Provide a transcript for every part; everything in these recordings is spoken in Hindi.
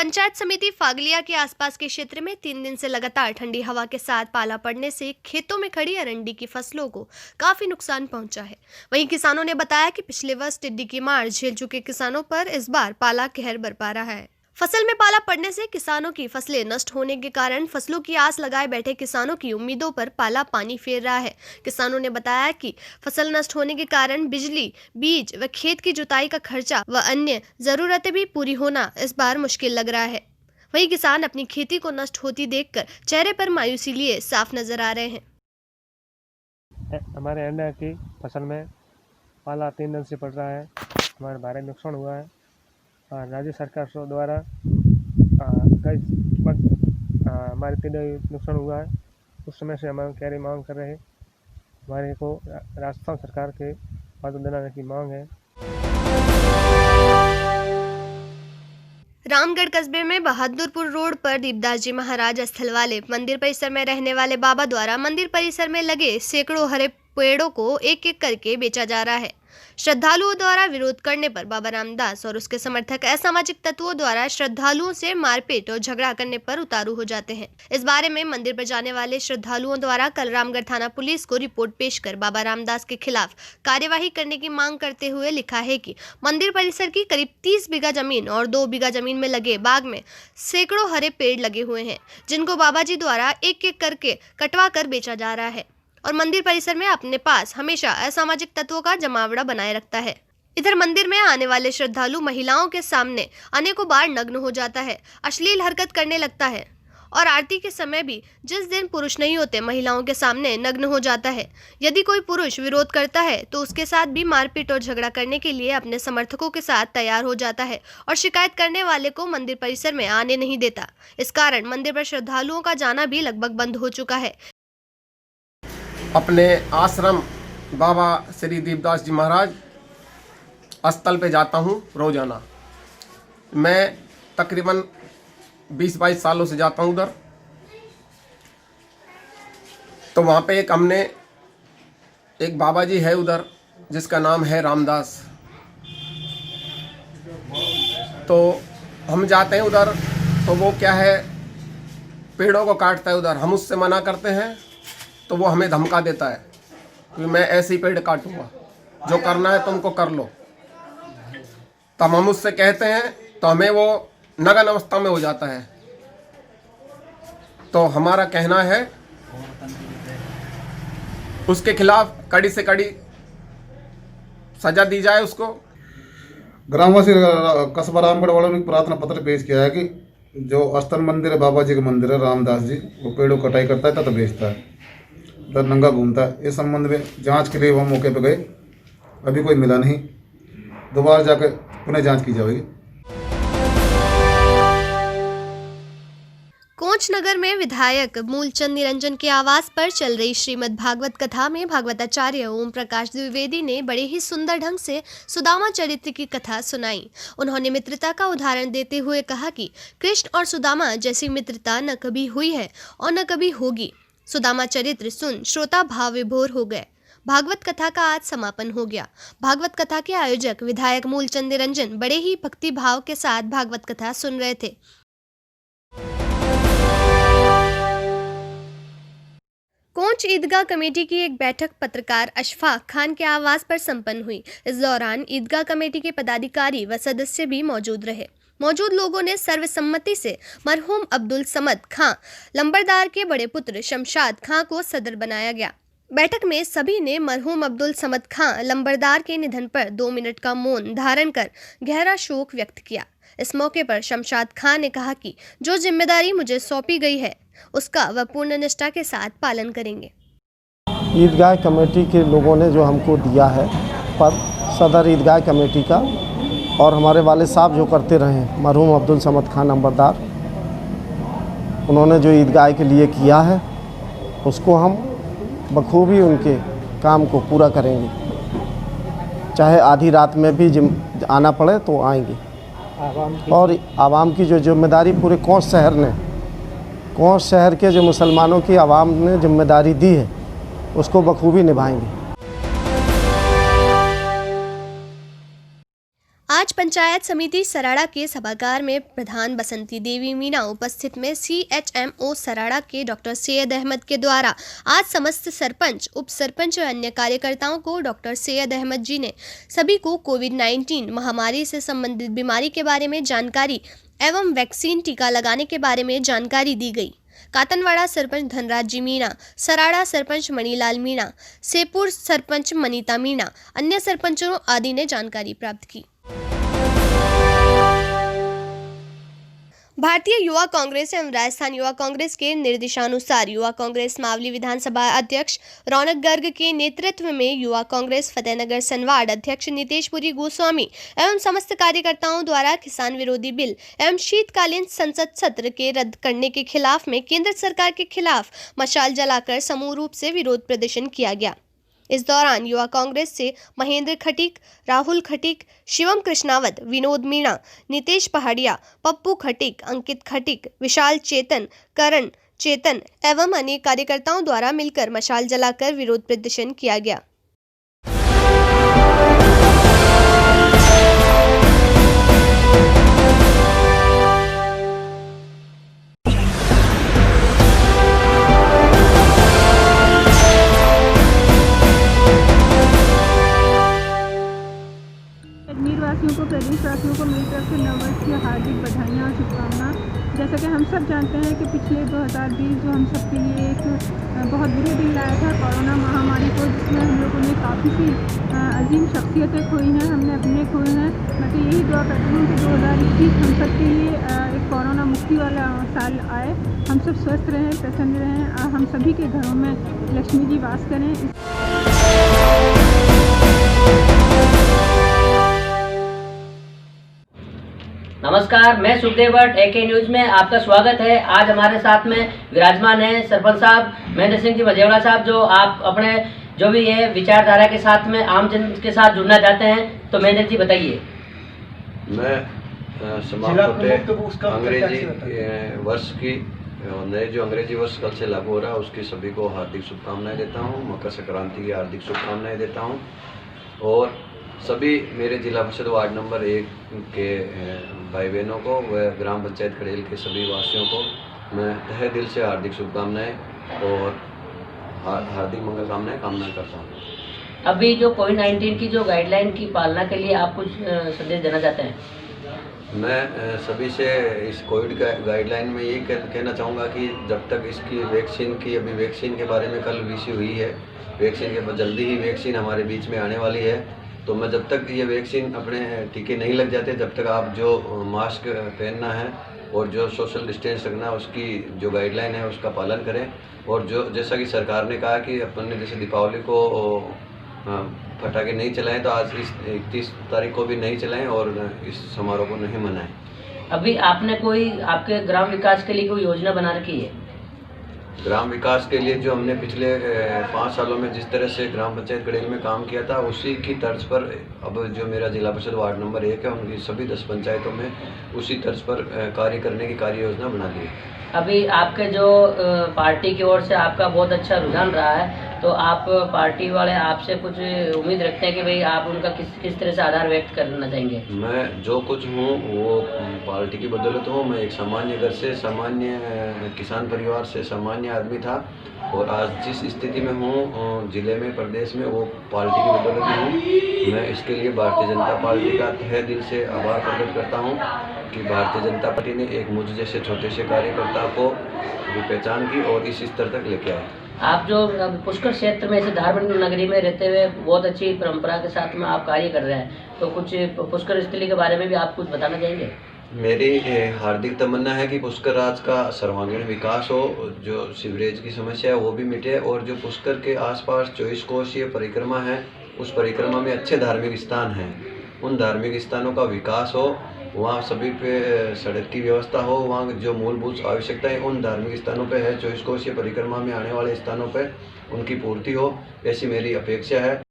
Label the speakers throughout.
Speaker 1: पंचायत समिति फागलिया के आसपास के क्षेत्र में 3 दिन से लगातार ठंडी हवा के साथ पाला पड़ने से खेतों में खड़ी अरंडी की फसलों को काफी नुकसान पहुंचा है। वहीं किसानों ने बताया कि पिछले वर्ष टिड्डी की मार झेल चुके किसानों पर इस बार पाला कहर बरपा रहा है। फसल में पाला पड़ने से किसानों की फसलें नष्ट होने के कारण फसलों की आस लगाए बैठे किसानों की उम्मीदों पर पाला पानी फेर रहा है। किसानों ने बताया कि फसल नष्ट होने के कारण बिजली, बीज व खेत की जुताई का खर्चा व अन्य जरूरतें भी पूरी होना इस बार मुश्किल लग रहा है। वहीं किसान अपनी खेती को नष्ट होती देखकर चेहरे पर मायूसी लिए साफ नजर आ रहे हैं।
Speaker 2: हमारे अरंडी की फसल में पाला 3 दिन से पड़ रहा है। हमारे भारी नुकसान हुआ है। राज्य सरकार द्वारा हमारे 3 नुकसान हुआ है। उस समय से हम क्या मांग कर रहे हैं। हमारे को राजस्थान सरकार के मदद दिलाने की मांग है।
Speaker 1: रामगढ़ कस्बे में बहादुरपुर रोड पर दीपदास जी महाराज स्थल वाले मंदिर परिसर में रहने वाले बाबा द्वारा मंदिर परिसर में लगे सैकड़ों हरे पेड़ों को एक एक करके बेचा जा रहा है। श्रद्धालुओं द्वारा विरोध करने पर बाबा रामदास और उसके समर्थक असामाजिक तत्वों द्वारा श्रद्धालुओं से मारपीट और झगड़ा करने पर उतारू हो जाते हैं। इस बारे में मंदिर पर जाने वाले श्रद्धालुओं द्वारा कल रामगढ़ थाना पुलिस को रिपोर्ट पेश कर बाबा रामदास के खिलाफ कार्यवाही करने की मांग करते हुए लिखा है कि मंदिर परिसर की करीब 30 बीघा जमीन और 2 बीघा जमीन में लगे बाग में सैकड़ों हरे पेड़ लगे हुए हैं, जिनको बाबा जी द्वारा एक एक करके कटवा कर बेचा जा रहा है और मंदिर परिसर में अपने पास हमेशा असामाजिक तत्वों का जमावड़ा बनाए रखता है। इधर मंदिर में आने वाले श्रद्धालु महिलाओं के सामने अनेकों बार नग्न हो जाता है, अश्लील हरकत करने लगता है और आरती के समय भी जिस दिन पुरुष नहीं होते महिलाओं के सामने नग्न हो जाता है। यदि कोई पुरुष विरोध करता है तो उसके साथ भी मारपीट और झगड़ा करने के लिए अपने समर्थकों के साथ तैयार हो जाता है और शिकायत करने वाले को मंदिर परिसर में आने नहीं देता। इस कारण मंदिर पर श्रद्धालुओं का जाना भी लगभग बंद हो चुका है।
Speaker 3: अपने आश्रम बाबा श्री दीपदास जी महाराज स्थल पे जाता हूँ रोजाना। मैं तकरीबन 20-22 सालों से जाता हूँ उधर। तो वहाँ पे एक बाबा जी है उधर जिसका नाम है रामदास। तो हम जाते हैं उधर तो वो क्या है पेड़ों को काटता है उधर। हम उससे मना करते हैं तो वो हमें धमका देता है कि मैं ऐसे ही पेड़ काटूंगा, जो करना है तुमको कर लो। तब हम उससे कहते हैं तो हमें वो नग्न अवस्था में हो जाता है। तो हमारा कहना है उसके खिलाफ कड़ी से कड़ी सजा दी जाए उसको।
Speaker 4: ग्रामवासी कस्बा रामगढ़ वालों ने प्रार्थना पत्र पेश किया है कि जो स्थल मंदिर है बाबा जी का मंदिर है रामदास जी, वो पेड़ों कटाई करता है तथा बेचता है, उधर नंगा घूमता है। इस संबंध में जांच के लिए वो मौके पर गए, अभी कोई मिला नहीं। दोबारा जाकर पुनः जांच की जाएगी।
Speaker 1: कोंच नगर में विधायक मूलचंद निरंजन के आवास पर चल रही श्रीमद् भागवत कथा में भागवताचार्य ओम प्रकाश द्विवेदी ने बड़े ही सुंदर ढंग से सुदामा चरित्र की कथा सुनाई। उन्होंने मित्रता का उदाहरण देते हुए कहा कि कृष्ण और सुदामा जैसी मित्रता न कभी हुई है और न कभी होगी। सुदामा चरित्र सुन श्रोता भाव विभोर हो गए। भागवत कथा का आज समापन हो गया। भागवत कथा के आयोजक विधायक मूलचंद निरंजन बड़े ही भक्ति भाव के साथ भागवत कथा सुन रहे थे। कोंच ईदगाह कमेटी की एक बैठक पत्रकार अशफाक खान के आवास पर संपन्न हुई। इस दौरान ईदगाह कमेटी के पदाधिकारी व सदस्य भी मौजूद रहे। मौजूद लोगों ने सर्वसम्मति से मरहूम अब्दुल समद खां लंबरदार के बड़े पुत्र शमशाद खां को सदर बनाया गया। बैठक में सभी ने मरहूम अब्दुल समद खां लंबरदार के निधन पर 2 मिनट का मौन धारण कर गहरा शोक व्यक्त किया। इस मौके पर शमशाद खां ने कहा कि जो जिम्मेदारी मुझे सौंपी गई है उसका वह पूर्ण निष्ठा के साथ पालन करेंगे।
Speaker 5: ईदगाह कमेटी के लोगों ने जो हमको दिया है पद सदर ईदगाह कमेटी का, और हमारे वाले साहब जो करते रहे मरहूम अब्दुल समद खां नंबरदार, उन्होंने जो ईदगाह के लिए किया है उसको हम बखूबी उनके काम को पूरा करेंगे। चाहे आधी रात में भी आना पड़े तो आएंगे। और आवाम की जो जिम्मेदारी पूरे कोंच शहर के जो मुसलमानों की आवाम ने जिम्मेदारी दी है उसको बखूबी निभाएंगे।
Speaker 1: आज पंचायत समिति सराड़ा के सभागार में प्रधान बसंती देवी मीणा उपस्थित में CHMO सराड़ा के डॉक्टर सैयद अहमद के द्वारा आज समस्त सरपंच, उप सरपंच और अन्य कार्यकर्ताओं को डॉक्टर सैयद अहमद जी ने सभी को कोविड-19 महामारी से संबंधित बीमारी के बारे में जानकारी एवं वैक्सीन टीका लगाने के बारे में जानकारी दी गई। कातनवाड़ा सरपंच धनराज जी मीणा, सराड़ा सरपंच मणिलाल मीणा, सेपुर सरपंच मनीता मीणा, अन्य सरपंचों आदि ने जानकारी प्राप्त की। भारतीय युवा कांग्रेस एवं राजस्थान युवा कांग्रेस के निर्देशानुसार युवा कांग्रेस मावली विधानसभा अध्यक्ष रौनक गर्ग के नेतृत्व में युवा कांग्रेस फतेहनगर सनवाड़ अध्यक्ष नितेशपुरी गोस्वामी एवं समस्त कार्यकर्ताओं द्वारा किसान विरोधी बिल एवं शीतकालीन संसद सत्र के रद्द करने के खिलाफ में केंद्र सरकार के खिलाफ मशाल जलाकर समूह रूप से विरोध प्रदर्शन किया गया। इस दौरान युवा कांग्रेस से महेंद्र खटीक, राहुल खटीक, शिवम कृष्णावत, विनोद मीणा, नितेश पहाड़िया, पप्पू खटीक, अंकित खटीक, विशाल चेतन, करण चेतन एवं अन्य कार्यकर्ताओं द्वारा मिलकर मशाल जलाकर विरोध प्रदर्शन किया गया।
Speaker 6: कश्मीरवासियों को, प्रदेशवासियों को मेरी तरफ से नववर्ष की हार्दिक बधाइयाँ और शुभकामनाएं। जैसा कि हम सब जानते हैं कि पिछले 2020 जो हम सब के लिए एक बहुत बुरे दिन लाया था कोरोना महामारी को, जिसमें हम लोगों ने काफ़ी सी अजीम शख्सियतें खोई हैं, हमने अपने खोए हैं। मैं तो यही दुआ करती हूँ कि 2021 हम सब के लिए एक कोरोना मुक्ति वाला साल आए, हम सब स्वस्थ रहें, प्रसन्न रहें, हम सभी के घरों में लक्ष्मी जी वास करें।
Speaker 7: नमस्कार, मैं सुखदेव भट्ट AK न्यूज़ में आपका स्वागत है। आज हमारे साथ में विराजमान है सरपंच साहब महेंद्र सिंह जी मजेवड़ा साहब, जो आप अपने जो भी ये विचारधारा के साथ में आम जन के साथ जुड़ना चाहते हैं। तो महेंद्र जी बताइए।
Speaker 8: मैं समाप्त होते अंग्रेजी वर्ष की नए जो अंग्रेजी वर्ष कल से लागू हो रहा है उसकी सभी को हार्दिक शुभकामनाएं देता हूं। मकर संक्रांति की हार्दिक शुभकामनाएं देता हूं और सभी मेरे जिला परिषद वार्ड नंबर 1 के भाई बहनों को व ग्राम पंचायत खड़ेल के सभी वासियों को मैं तहे दिल से हार्दिक शुभकामनाएं और हार्दिक मंगल कामनाएं करता हूं।
Speaker 7: अभी जो कोविड-19 की जो गाइडलाइन की पालना के लिए आप कुछ संदेश देना चाहते हैं?
Speaker 8: मैं सभी से इस कोविड गाइडलाइन में यही कहना चाहूँगा कि जब तक इसकी वैक्सीन की अभी वैक्सीन के बारे में कल विषय हुई है, वैक्सीन के बाद जल्दी ही वैक्सीन हमारे बीच में आने वाली है। तो मैं जब तक ये वैक्सीन अपने टीके नहीं लग जाते जब तक आप जो मास्क पहनना है और जो सोशल डिस्टेंस रखना है उसकी जो गाइडलाइन है उसका पालन करें। और जो जैसा कि सरकार ने कहा कि अपन ने जैसे दीपावली को पटाखे नहीं चलाएं तो आज इस 31 तारीख को भी नहीं चलाएं और इस समारोह को नहीं मनाएं।
Speaker 7: अभी आपने कोई आपके ग्राम विकास के लिए कोई योजना बना रखी है?
Speaker 8: ग्राम विकास के लिए जो हमने पिछले 5 सालों में जिस तरह से ग्राम पंचायत गड़ेल में काम किया था उसी की तर्ज पर अब जो मेरा जिला परिषद वार्ड नंबर 1 है उनकी सभी 10 पंचायतों में उसी तर्ज पर कार्य करने की कार्य योजना बना दी है।
Speaker 7: अभी आपके जो पार्टी की ओर से आपका बहुत अच्छा रुझान रहा है, तो आप पार्टी वाले आपसे कुछ उम्मीद रखते हैं कि भाई आप उनका किस तरह से आधार व्यक्त करना चाहेंगे? मैं
Speaker 8: जो कुछ हूँ वो पार्टी की बदौलत हूँ। मैं एक सामान्य घर से, सामान्य किसान परिवार से सामान्य आदमी था और आज जिस स्थिति में हूँ जिले में, प्रदेश में, वो पार्टी की बदौलत हूँ। मैं इसके लिए भारतीय जनता पार्टी का तहे दिल से आभार प्रकट करता हूँ कि भारतीय जनता पार्टी ने एक मुझ जैसे छोटे से कार्यकर्ता को भी पहचान की और इस स्तर तक लेके आए।
Speaker 7: आप जो पुष्कर क्षेत्र में ऐसे धार्मिक नगरी में रहते हुए बहुत अच्छी परंपरा के साथ में आप कार्य कर रहे हैं, तो कुछ पुष्कर स्थली के बारे में भी आप कुछ बताना चाहेंगे?
Speaker 8: मेरी हार्दिक तमन्ना है कि पुष्कर राज का सर्वांगीण विकास हो, जो सीवरेज की समस्या है वो भी मिटे और जो पुष्कर के आसपास 24 कोशीय परिक्रमा है उस परिक्रमा में अच्छे धार्मिक स्थान हैं, उन धार्मिक स्थानों का विकास हो, वहाँ सभी पे सड़क की व्यवस्था हो, वहाँ जो मूलभूत आवश्यकताएं उन धार्मिक स्थानों पे है, 24 कोशीय परिक्रमा में आने वाले स्थानों पे उनकी पूर्ति हो, ऐसी मेरी अपेक्षा है।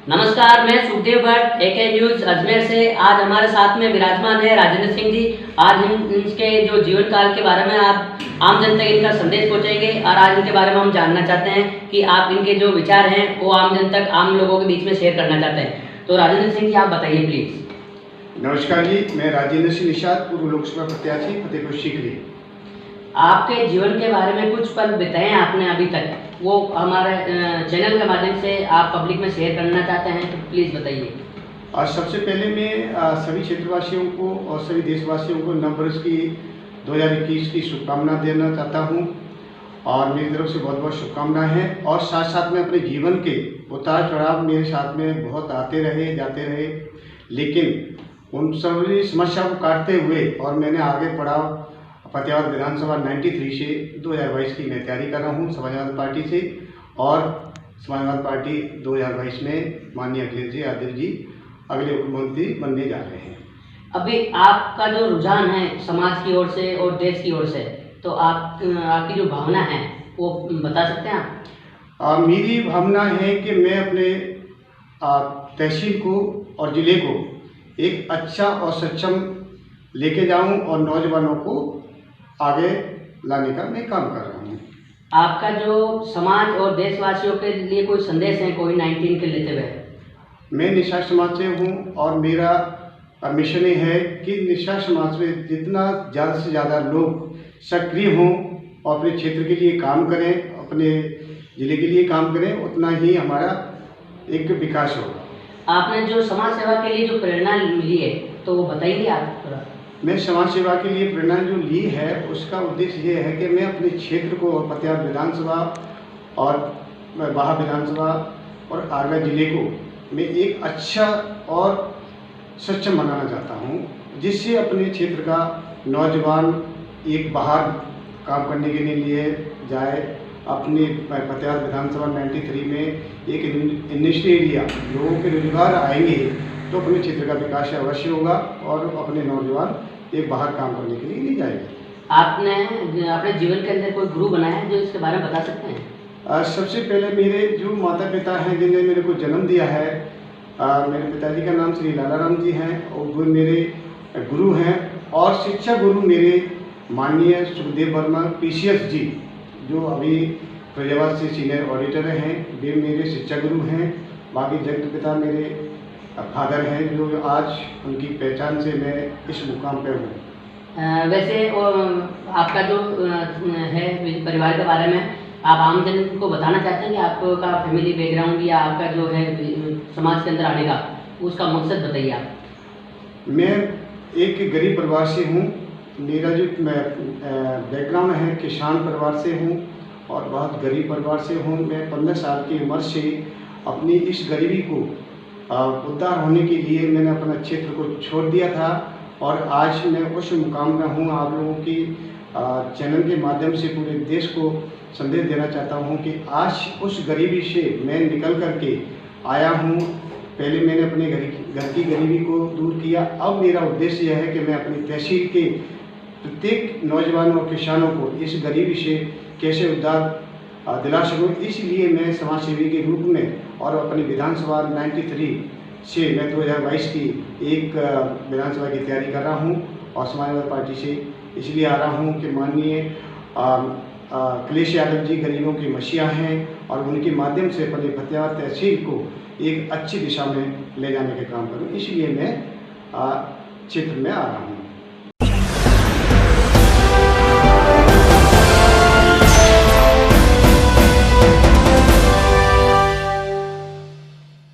Speaker 7: नमस्कार। नमस्कार, मैं सुखदेव भट्ट, एके न्यूज अजमेर से। आज हमारे साथ में विराजमान है राजेंद्र सिंह जी। आज हम इनके जो जीवन काल के बारे में आप आम जन तक इनका संदेश पहुंचाएंगे और आज इनके बारे में हम जानना चाहते हैं कि आप इनके जो विचार हैं वो आम जन तक, आम लोगों के बीच में शेयर करना चाहते हैं। तो राजेंद्र सिंह जी, आप बताइए प्लीज।
Speaker 9: नमस्कार जी, मैं राजेंद्र सिंह निषाद, पूर्व लोकसभा प्रत्याशी फतेहपुर सीकरी।
Speaker 7: आपके जीवन के बारे में कुछ पल बिताए हैं आपने अभी तक, वो हमारे चैनल के माध्यम से आप पब्लिक में शेयर करना चाहते हैं, तो प्लीज़ बताइए।
Speaker 9: आज सबसे पहले मैं सभी क्षेत्रवासियों को और सभी देशवासियों को नववर्ष की 2021 की शुभकामना देना चाहता हूं और मेरी तरफ से बहुत बहुत शुभकामनाएं हैं। और साथ साथ में अपने जीवन के उतार चढ़ाव मेरे साथ में बहुत आते रहे जाते रहे, लेकिन उन सभी समस्या को काटते हुए और मैंने आगे पढ़ा फतेहाबाद विधानसभा 93 से 2022 की मैं तैयारी कर रहा हूँ समाजवादी पार्टी से, और समाजवादी पार्टी 2022 में माननीय अखिलेश यादव जी अगले मुख्यमंत्री बनने जा रहे हैं।
Speaker 7: अभी आपका जो रुझान है समाज की ओर से और देश की ओर से, तो आपकी जो भावना है वो बता सकते हैं आप?
Speaker 9: मेरी भावना है कि मैं अपने तहसील को और ज़िले को एक अच्छा और सक्षम लेके जाऊं और नौजवानों को आगे लाने का मैं काम कर रहा हूँ।
Speaker 7: आपका जो समाज और देशवासियों के लिए कोई संदेश है कोविड-19 के लेते हुए?
Speaker 9: मैं निषाद समाज से हूँ और मेरा मिशन ये है कि निषाद समाज में जितना ज़्यादा से ज़्यादा लोग सक्रिय हों और अपने क्षेत्र के लिए काम करें, अपने ज़िले के लिए काम करें, उतना ही हमारा एक विकास होगा।
Speaker 7: आपने जो समाज सेवा के लिए जो प्रेरणा मिली है तो वो बताइए आप थोड़ा।
Speaker 9: मैं समाज सेवा के लिए प्रेरणा जो ली है उसका उद्देश्य ये है कि मैं अपने क्षेत्र को फतेहाबाद विधानसभा और बाहा विधानसभा और आगरा जिले को मैं एक अच्छा और सक्षम बनाना चाहता हूँ, जिससे अपने क्षेत्र का नौजवान एक बाहर काम करने के लिए जाए। अपने फतेहाबाद विधानसभा 93 में एक इंडस्ट्री एरिया, लोगों के रोजगार आएंगे तो अपने क्षेत्र का विकास अवश्य होगा और अपने नौजवान एक बाहर काम करने के लिए नहीं जाएंगे।
Speaker 7: आपने अपने जीवन के अंदर कोई गुरु बनाया है जो इसके बारे में बता सकते हैं?
Speaker 9: सबसे पहले मेरे जो माता पिता हैं जिन्होंने मेरे को जन्म दिया है, मेरे पिताजी का नाम श्री लालाराम जी हैं और वो मेरे गुरु हैं। और शिक्षा गुरु मेरे माननीय सुखदेव वर्मा PCS जी, जो अभी फैजाबाद से सीनियर ऑडिटर हैं, वे मेरे शिक्षा गुरु हैं। बाकी जगत पिता मेरे फादर हैं, जो आज उनकी पहचान से मैं इस मुकाम पे हूँ।
Speaker 7: वैसे आपका जो है परिवार के बारे में आप आम जन को बताना चाहते हैं कि आपका फैमिली बैकग्राउंड या आपका जो है समाज के अंदर आने का उसका मकसद बताइए आप।
Speaker 9: मैं एक गरीब परिवार से हूँ। मेरा जो बैकग्राउंड है किसान परिवार से हूँ और बहुत गरीब परिवार से हूँ। मैं 15 साल की उम्र से अपनी इस गरीबी को उद्धार होने के लिए मैंने अपना क्षेत्र को छोड़ दिया था और आज मैं उस मुकाम में हूँ। आप लोगों की चैनल के माध्यम से पूरे देश को संदेश देना चाहता हूँ कि आज उस गरीबी से मैं निकल करके आया हूँ। पहले मैंने अपने घर की गरीबी को दूर किया, अब मेरा उद्देश्य यह है कि मैं अपनी तहसील के प्रत्येक नौजवानों और किसानों को इस गरीबी से कैसे उद्धार दिला सकूँ। इसलिए मैं समाज सेवी के रूप में और अपनी विधानसभा 93 से मैं 2022 की एक विधानसभा की तैयारी कर रहा हूँ और समाजवादी पार्टी से इसलिए आ रहा हूँ कि माननीय अखिलेश यादव जी गरीबों की मसीहा हैं और उनके माध्यम से अपने फतेहाबाद तहसील को एक अच्छी दिशा में ले जाने का काम करूँ। इसलिए मैं क्षेत्र में आ रहा हूँ।